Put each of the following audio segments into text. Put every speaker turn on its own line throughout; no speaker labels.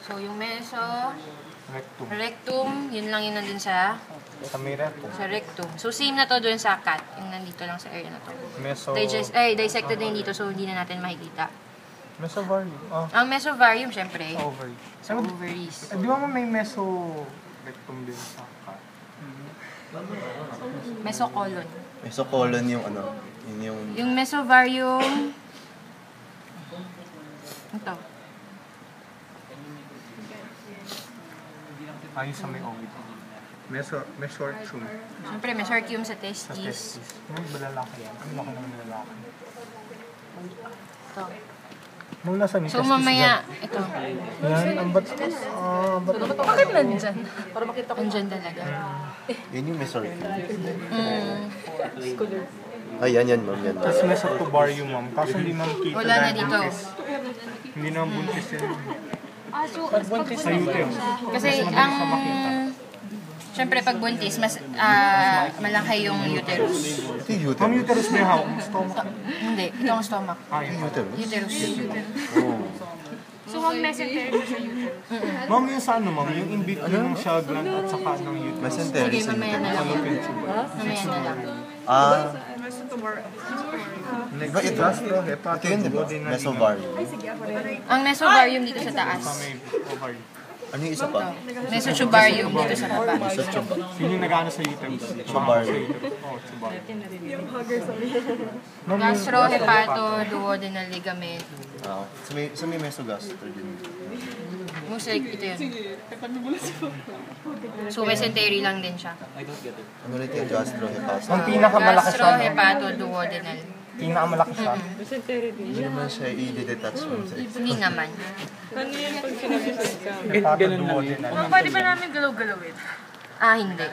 So, yung meso,
Rectum.
rectum, yun lang yun nandun sa
Sa may rectum.
rectum. So, same na to dun sa cat. Yung nandito lang sa area na to.
Meso...
Dissected na yun dito, so hindi na natin makikita.
Mesovarium.
Ang mesovarium, syempre.
Sa ovary.
Sa ovaries.
Di ba may meso rectum din sa cat?
Mesocolon.
Mesocolon yung ano, yun yung...
Yung mesovarium... Ito.
Ayun sa may ovary. Mesorchium.
Siyempre, mesorchium sa
Sa
testes.
testis. May balalaki yan. Ano laki naman ng lalaki?
Ito.
Nung nasa ni
So,
testis
mamaya, ito.
yan, ang ba't...
Bakit nandyan? Para makita ko. Nandyan talaga.
Yun yung mesorchium.
Mm.
Ay, yan, ma'am, yan.
Tapos may sa tubarium, ma'am. Kaso hindi ma'am kita
Wala na
dahil
dito.
buntis. Hindi naman buntis yan.
So,
Sa uterus.
kasi ang... Siyempre, pag buntis, mas malaki yung uterus.
Ito yung
Ma'am,
uterus.
uterus may hawak. Stomach.
Hindi, ito ang stomach.
Yun.
Uterus?
Uterus.
Oh.
So, ang mesentery sa uterus.
Ma'am, yung sa ano, ma'am? Yung in between ng shell gland at saka ng uterus.
Mesentery
Sige,
sa
mamaya na
uterus.
lang.
Fallopian tube.
Mamaya na lang.
Iba ito. Ito yun, di ba? Mesovarium.
Ang mesovarium dito sa taas.
Sa may ovary.
Ano yung isa pa?
Mesotubarium dito sa baba.
Yun yung nag-ano sa uterus.
Tubarium.
Oo, tubarium.
Gastrohepatoduodenal ligament.
Sa may mesogastric din.
Most like ito yun. So, mesentery lang din siya.
Ano ulit yung gastrohepatitis?
Ang pinakamalaki siya.
Gastrohepatoduodenal.
Pinakamalaki siya.
Hindi naman siya i-detach mo sa isa.
Hindi naman.
Hepatoduodenal.
Pwede ba namin galaw-galawin?
Hindi.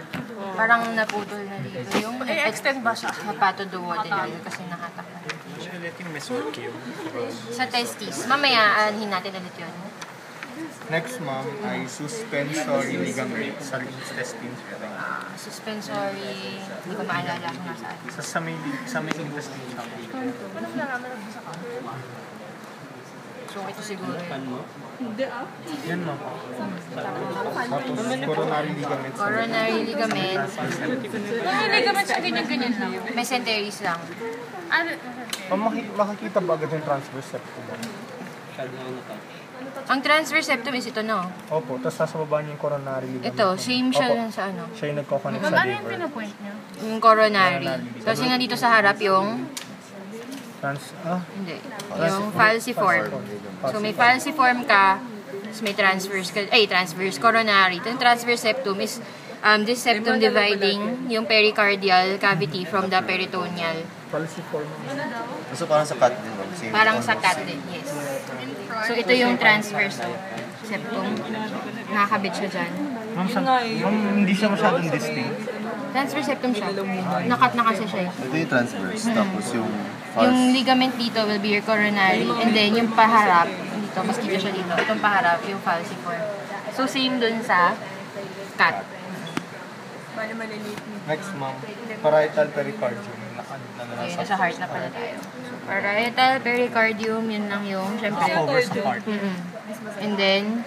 Parang naputol na dito. Yung
extend ba siya?
hepatoduodenal kasi nakatakpan.
Ulit yung mesorchium.
Sa testis. Mamaya, aanhin natin ulit yun.
Next, ma'am, ay suspensory ligament sa intestines.
Suspensory, hindi ko maalala kung nasaan.
Sa may intestine siya.
So, ito siguro yun.
Yan, ma'am. Tapos, coronary ligament.
Coronary ligament.
Yung ligament siya, ganyan-ganyan lang.
Mesenteries lang.
Ano?
Makikita ba agad yung transverse septum?
Ang transverse septum is ito, no?
Opo, tapos nasa baba niya yung coronary ligament.
Ito, same siya
Opo.
lang sa ano.
Siya yung nagkoconnect
Ma'am,
sa
ano yung
liver.
pinapoint niyo?
Yung coronary. Kasi nga dito sa harap yung, hindi, yung falciform. So may falciform ka, tapos may transverse coronary. Ito yung transverse septum is this septum dividing yung pericardial cavity from the peritoneal.
Falciform.
So parang sa cat din, ma'am. Same.
Parang sa cat din, yes. So ito yung transverse septum. Nakakabit siya dyan.
Ma'am, hindi siya masyadong distinct.
Transverse septum siya. Nakat na kasi siya.
Ito yung transverse, tapos yung
Yung ligament dito will be your coronary, and then yung paharap, dito, mas kita siya dito, itong paharap, yung falciform. So, same dun sa cat.
Next, ma'am, parietal pericardium.
Okay, nasa heart na pala tayo. So, parietal pericardium, yun lang yung, syempre.
Cover sa heart.
And then,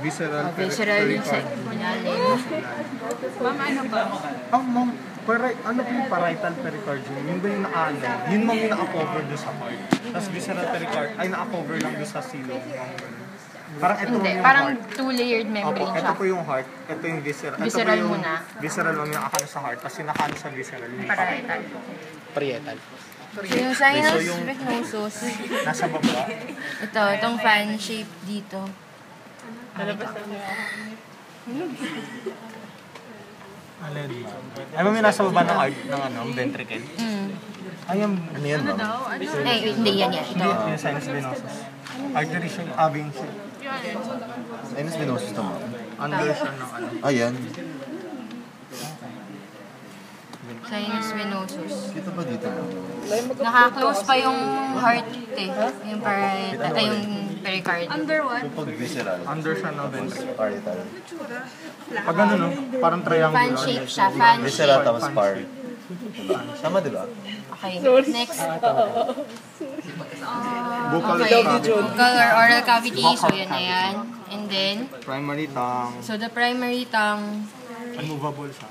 Visceral
visceral
pericardium.
Ma'am, ano ba?
Ma'am, ano po yung parietal pericardium? Yun ba yung naka-ano? Yun ma'am yung naka-cover doon sa heart. Tapos visceral pericardium, ay naka-cover lang doon sa silong. Parang ito
hindi,
yung
parang
heart.
two-layered
Opo,
membrane
ito
siya.
po yung heart, ito yung visceral.
Visceral
ito po yung
muna.
Visceral ma'am yung nakakano sa heart, kasi nakano sa visceral. Yung
Parietal.
parietal.
Yung sinus venosus,
Nasa baba.
itong fan shape dito.
Alin? Ay, ma'am, yung nasa baba ng heart, ng ano, ventricle. Ay, yung...
ano yan, ma'am?
Ay, hindi yan yan.
Hindi,
Ito.
yung sinus venosus. Artery siya, vein siya.
Sinus venosus to, ma'am.
Under siya ng ano.
Ayan.
Sinus venosus.
Kita ba dito, ma'am?
Naka-close pa yung heart eh. Yung yung pericardium.
Under what?
Yung pag visceral,
Under siya ng ventricle.
parietal.
Pag ano, no? Parang triangle.
Fan shape siya. Fan
Visceral
shape.
tapos par. Diba? Tama, diba?
Okay. Next.
Vocal
Okay.
cavity.
Vocal or oral cavity. So, yan na yan. And then,
Primary tongue.
so the primary tongue,
Unmovable siya.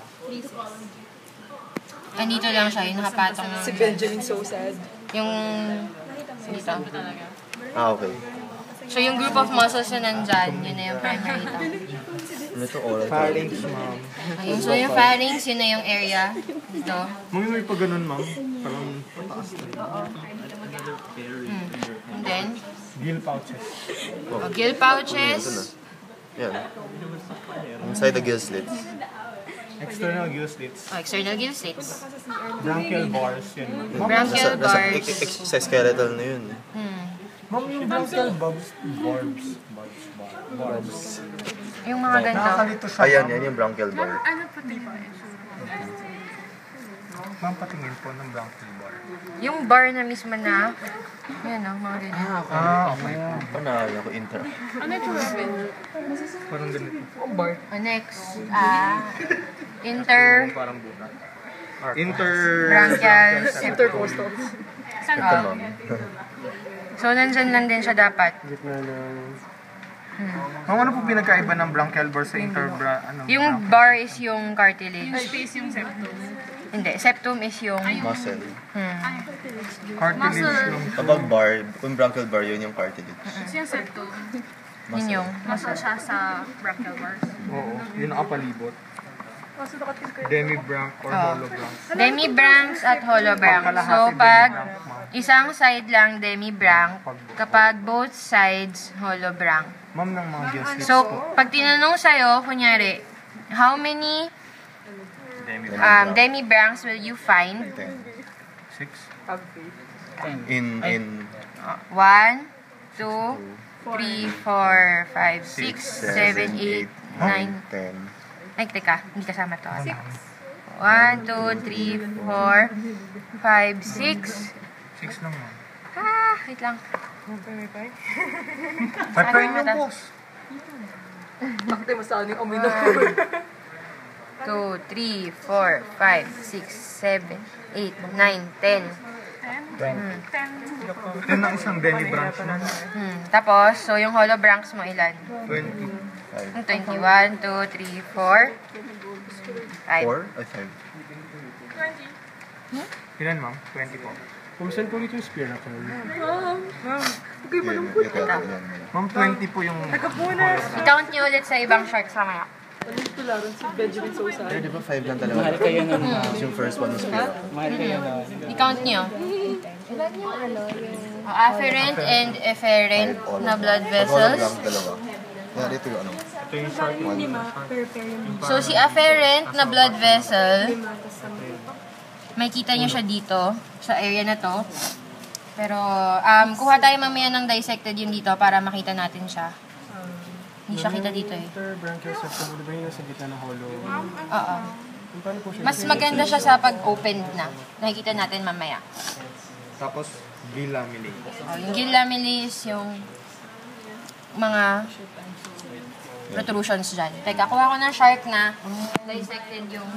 andito lang siya, yung nakapatong lang.
Si Benjamin so sad.
Yung, dito.
Okay.
So, yung group of muscles na nandyan, yun na yung primary tongue.
Ano to? Oral
Pharynx, ma'am.
Ayun, so yung pharynx, yun na yung area. Dito.
Mami, may pa ganun, ma'am. Parang pataas na.
And then,
Gill pouches.
gill
Ito na.
pouches.
Yan. Inside the gill slits.
External gill slits.
External gill slits.
Branchial bars, yun. Ma'am,
Branchial bars.
Sa skeletal na yun.
ma'am, yung branchial barbs.
Yung mga ganito.
Nakakalito siya,
Ayan,
ma'am.
yan yung branchial bar.
Ano po diba?
Ma'am, patingin po ng branchial bar.
Yung bar na mismo na, yan o, mga ganyan.
Okay.
Panalo ko inter.
Ano yung Robin?
Parang ganito.
Next, inter,
Parang buka. Inter...
branchial,
Intercostal.
Saan
Ito,
ba?
ma'am.
So, nandyan lang din siya dapat.
Ma'am, ano po pinagkaiba ng branchial bar sa
Yung bar is yung cartilage.
Space yung septum.
Hindi, septum is yung...
Muscle.
cartilage ng...
Kapag bar, kung branchial bar, yun yung cartilage.
Kasi yung septum,
Yun yung...
nasa siya sa brachial bars.
Oo, yun nakapalibot. Demi-branch or holobranch.
Demi-branch at holobranch. So, pag isang side lang demi-branch, kapag both sides holobranch.
Ma'am, ng mga gill slits
So,
po.
pag tinanong sa'yo, kunyari, how many demi-branchs will you find?
6?
In
1, 2, 3, 4, 5, 6, 7, 8, 9.
10.
Ay, teka, hindi kasama to. 1, 2, 3, 4, 5, 6.
6 lang, ma'am.
Wait lang.
Pagkain yung boss.
Bakit mo sa akin yung amoy na
2, 3, 4, 5, 6, 7, 8, 9, 10.
10 na isang demi-branch na.
Tapos, so yung holobranchs mo ilan?
20.
21, 2, 3, 4, 5.
4? Ay, 5.
Ilan, ma'am? 20 po.
Kumusta po rito yung spear na po?
Ma'am, 20 po yung...
I-count nyo ulit sa ibang sharks mamaya.
Tularan si Benjamin so sad.
Di ba 5 lang talaga?
Mahal kayo nun.
Yung first one was spear.
Mahal kayo nun.
I-count nyo. Afferent and efferent na blood vessels.
Dalawa. Kaya dito yung ano.
Ito yung shark one.
So, si afferent na blood vessel, makikita nyo siya dito, sa area na to. Pero, kuha tayo mamaya ng dissected yun dito para makita natin siya. Hindi siya kita dito eh.
Interbranchial septum, di ba yung nasa gitna ng hollow?
Oo.
Paano po siya?
Mas maganda siya sa pag-opened na. Nakikita natin mamaya.
Tapos, gill lamellae.
Yung gill lamellae is yung mga protrusions dyan. Teka, kuha ko ng shark na dissected yung